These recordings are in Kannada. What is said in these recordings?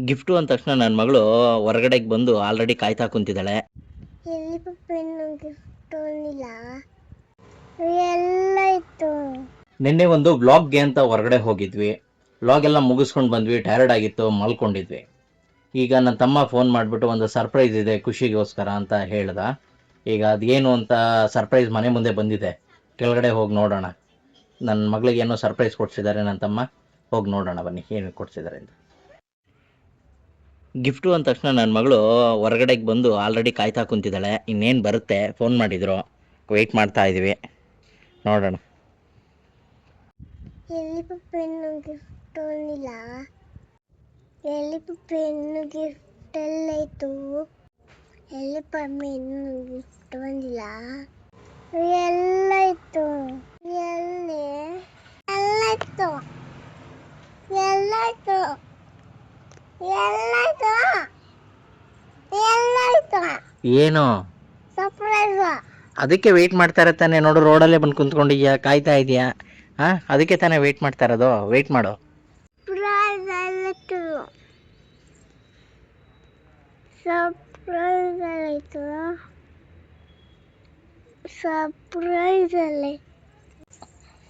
ಗಿಫ್ಟು ಅಂದ ತಕ್ಷಣ ನನ್ನ ಮಗಳು ಹೊರಗಡೆಗೆ ಬಂದು ಆಲ್ರೆಡಿ ಕಾಯ್ತಾ ಕುಂತಿದ್ದಾಳೆ. ಎಲ್ಲಿ ಪಪ್ಪೇನು ಗಿಫ್ಟ್ ಇಲ್ಲ ಎಲ್ಲ ಇತ್ತು. ನಿನ್ನೆ ಒಂದು ವ್ಲಾಗ್ಗೆ ಅಂತ ಹೊರಗಡೆ ಹೋಗಿದ್ವಿ. ವ್ಲಾಗ್ ಎಲ್ಲ ಮುಗಿಸ್ಕೊಂಡು ಬಂದ್ವಿ, ಟಯರ್ಡ್ ಆಗಿತ್ತು, ಮಲ್ಕೊಂಡಿದ್ವಿ. ಈಗ ನನ್ನ ತಮ್ಮ ಫೋನ್ ಮಾಡಿಬಿಟ್ಟು ಒಂದು ಸರ್ಪ್ರೈಸ್ ಇದೆ ಖುಷಿಗೋಸ್ಕರ ಅಂತ ಹೇಳ್ದ. ಈಗ ಅದೇನು ಅಂತ ಸರ್ಪ್ರೈಸ್ ಮನೆ ಮುಂದೆ ಬಂದಿದೆ, ಕೆಳಗಡೆ ಹೋಗಿ ನೋಡೋಣ. ನನ್ನ ಮಗಳಿಗೆ ಏನೋ ಸರ್ಪ್ರೈಸ್ ಕೊಡ್ಸಿದ್ದಾರೆ ನನ್ನ ತಮ್ಮ, ಹೋಗಿ ನೋಡೋಣ ಬನ್ನಿ ಏನು ಕೊಡ್ಸಿದ್ದಾರೆ ಅಂತ. ಗಿಫ್ಟು ಅಂದ ತಕ್ಷಣ ನನ್ನ ಮಗಳು ಹೊರಗಡೆಗೆ ಬಂದು ಆಲ್ರೆಡಿ ಕಾಯ್ತಾ ಕುಂತಿದ್ದಾಳೆ. ಇನ್ನೇನು ಬರುತ್ತೆ, ಫೋನ್ ಮಾಡಿದ್ರು, ವೆಯ್ಟ್ ಮಾಡ್ತಾ ಇದ್ದೀವಿ, ನೋಡೋಣ. ಎಲ್ಲಿ ಪಪ್ಪೇನು ಗಿಫ್ಟ್ ಇಲ್ಲ ಎಲ್ಲಿ ಪಪ್ಪೇನು ಗಿಫ್ಟ್ ಎಲ್ಲ ಇತ್ತು. ಎಲ್ಲಿ ಪಪ್ಪೇನು ಗಿಫ್ಟ್ ಬಂದಿಲ್ಲ ಎಲ್ಲ ಇತ್ತು. ಎಲ್ಲಿ ಎಲ್ಲ ಇತ್ತು ಎಲ್ಲ ಇತ್ತು ಎಲ್ಲ ಇತ್ತು ಎಲ್ಲ ಇತ್ತು. ಏನು ಸರ್ಪ್ರೈಸ್. ಅದಕ್ಕೆ ವೆಯ್ಟ್ ಮಾಡ್ತಾ ಇರತ್ತಾನೆ ನೋಡು, ರೋಡಲ್ಲೇ ಬಂದು ಕುಂತ್ಕೊಂಡಿದ್ಯಾ, ಕಾಯ್ತಾ ಇದೆಯಾ? ಹಾಂ, ಅದಕ್ಕೆ ತಾನೇ ವೆಯ್ಟ್ ಮಾಡ್ತಾ ಇರೋದು, ವೆಯ್ಟ್ ಮಾಡು. ಸರ್ಪ್ರೈಸ್ ಆಯಿತು, ಸರ್ಪ್ರೈಸ್ ಆಯಿತು, ಸರ್ಪ್ರೈಸ್ ಅಲ್ಲಿ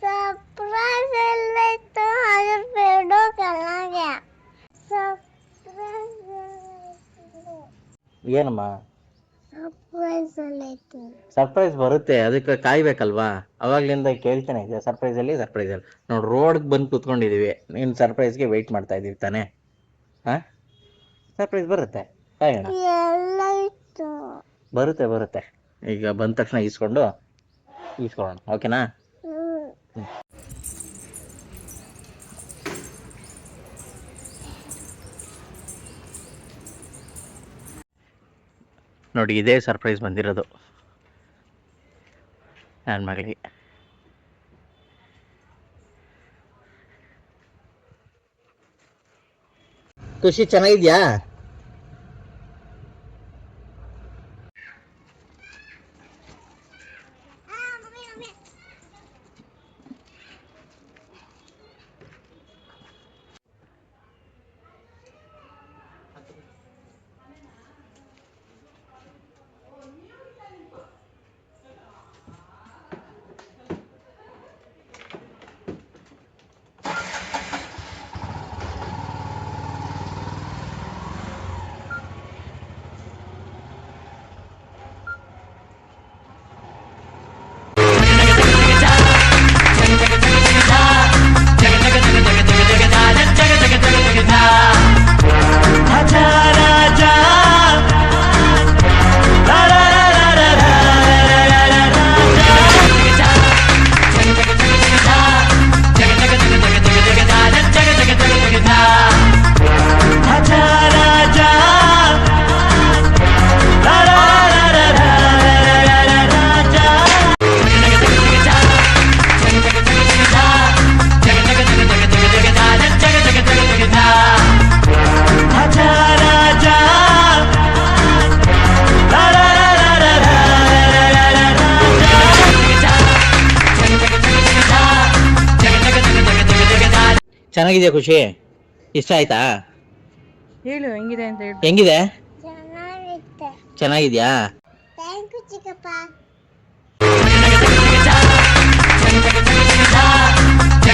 ಸರ್ಪ್ರೈಸ್ ಎಲ್ಲ ಇತ್ತು. ಅದ್ರ ಬೇಡ ಚೆನ್ನಾಗೆ ಸರ್ಪ್ರೈಸ್ ಏನಮ್ಮ ಸರ್ಪ್ರೈಸ್ ಎಲ್ಲ ಇತ್ತು. ಸರ್ಪ್ರೈಸ್ ಬರುತ್ತೆ, ಅದಕ್ಕೆ ಕಾಯ್ಬೇಕಲ್ವಾ? ಅವಾಗ್ಲಿಂದ ಕೇಳ್ತಾನೆ ಇದೆ ಸರ್ಪ್ರೈಸಲ್ಲಿ ಸರ್ಪ್ರೈಸಲ್ಲಿ. ನೋಡಿ ರೋಡ್ಗೆ ಬಂದು ಕೂತ್ಕೊಂಡಿದ್ದೀವಿ, ನೀನು ಸರ್ಪ್ರೈಸ್ಗೆ ವೆಯ್ಟ್ ಮಾಡ್ತಾ ಇದ್ದೀವಿ ತಾನೇ. ಹಾಂ, ಸರ್ಪ್ರೈಸ್ ಬರುತ್ತೆ, ಕಾಯೋಣ. ಎಲ್ಲ ಇತ್ತು. ಬರುತ್ತೆ ಬರುತ್ತೆ, ಈಗ ಬಂದ ತಕ್ಷಣ ಈಸ್ಕೊಳ್ಳೋಣ, ಓಕೆನಾ? ನೋಡಿ, ಇದೇ ಸರ್ಪ್ರೈಸ್ ಬಂದಿರೋದು ನನ್ನ ಮಗಳಿಗೆ. ಖುಷಿ ಚೆನ್ನಾಗಿದ್ಯಾ? ಚೆನ್ನಾಗಿದೆಯಾ ಖುಷಿ? ಇಷ್ಟ ಆಯ್ತಾ? ಹೇಳು ಹೆಂಗಿದೆ ಅಂತ ಹೇಳು. ಹೆಂಗಿದೆ? ಚೆನ್ನಾಗಿತ್ತು. ಚೆನ್ನಾಗಿದ್ಯಾ? ಥ್ಯಾಂಕ್ ಯು ಚಿಕ್ಕಪ್ಪ. ಜಗ